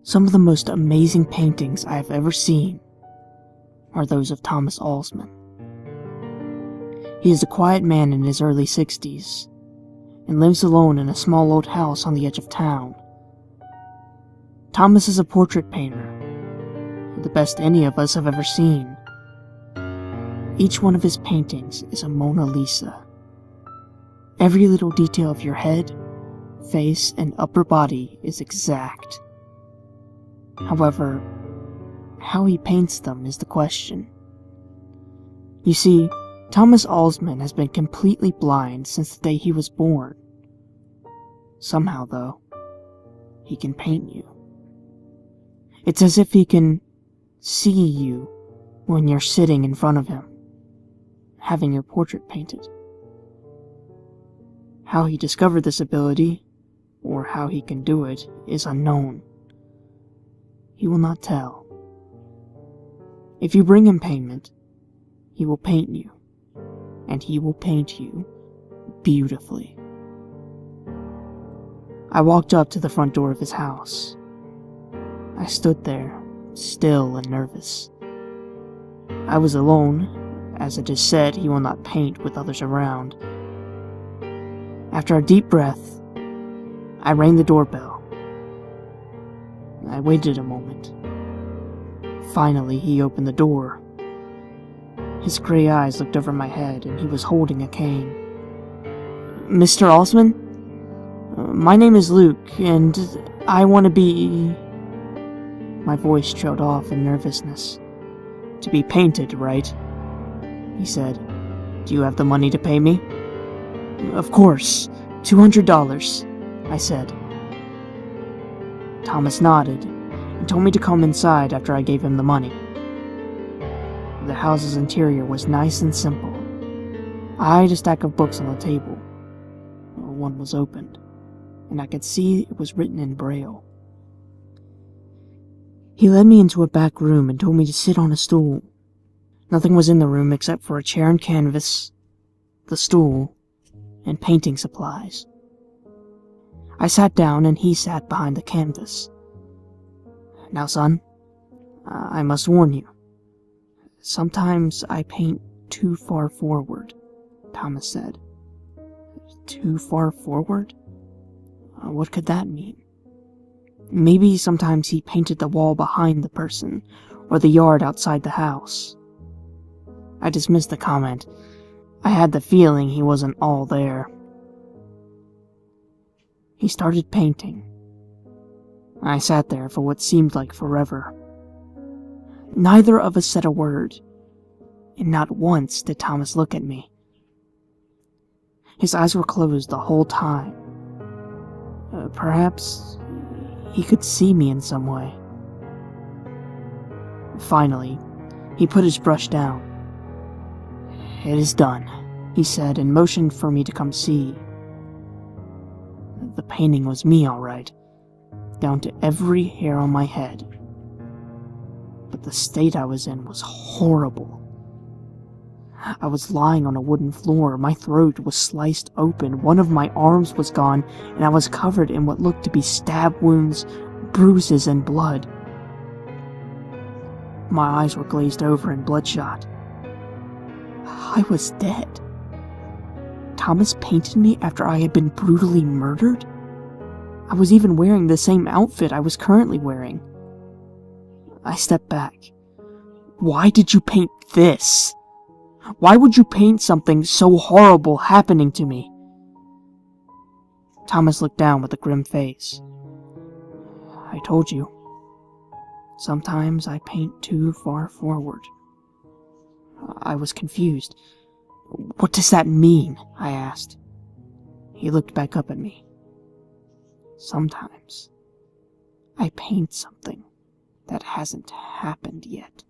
Some of the most amazing paintings I have ever seen are those of Thomas Alsman. He is a quiet man in his early 60s and lives alone in a small old house on the edge of town. Thomas is a portrait painter, the best any of us have ever seen. Each one of his paintings is a Mona Lisa. Every little detail of your head, face, and upper body is exact. However, how he paints them is the question. You see, Thomas Alsman has been completely blind since the day he was born. Somehow, though, he can paint you. It's as if he can see you when you're sitting in front of him, having your portrait painted. How he discovered this ability, or how he can do it, is unknown. He will not tell. If you bring him payment, he will paint you, and he will paint you beautifully. I walked up to the front door of his house. I stood there, still and nervous. I was alone. As I just said, he will not paint with others around. After a deep breath, I rang the doorbell. I waited a moment. Finally, he opened the door. His gray eyes looked over my head, and he was holding a cane. "Mr. Alsman? My name is Luke, and I want to be..." My voice trailed off in nervousness. "To be painted, right?" he said. "Do you have the money to pay me?" "Of course, $200, I said. Thomas nodded and told me to come inside after I gave him the money. The house's interior was nice and simple. I had a stack of books on the table. One was opened, and I could see it was written in Braille. He led me into a back room and told me to sit on a stool. Nothing was in the room except for a chair and canvas, the stool, and painting supplies. I sat down and he sat behind the canvas. "Now, son, I must warn you. Sometimes I paint too far forward," Thomas said. Too far forward? What could that mean? Maybe sometimes he painted the wall behind the person, or the yard outside the house. I dismissed the comment. I had the feeling he wasn't all there. He started painting. I sat there for what seemed like forever. Neither of us said a word, and not once did Thomas look at me. His eyes were closed the whole time. Perhaps he could see me in some way. Finally, he put his brush down. "It is done," he said, and motioned for me to come see. The painting was me, all right, down to every hair on my head. But the state I was in was horrible. I was lying on a wooden floor, my throat was sliced open, one of my arms was gone, and I was covered in what looked to be stab wounds, bruises, and blood. My eyes were glazed over and bloodshot. I was dead. Thomas painted me after I had been brutally murdered? I was even wearing the same outfit I was currently wearing. I stepped back. "Why did you paint this? Why would you paint something so horrible happening to me?" Thomas looked down with a grim face. "I told you. Sometimes I paint too far forward." I was confused. "What does that mean?" I asked. He looked back up at me. "Sometimes I paint something that hasn't happened yet."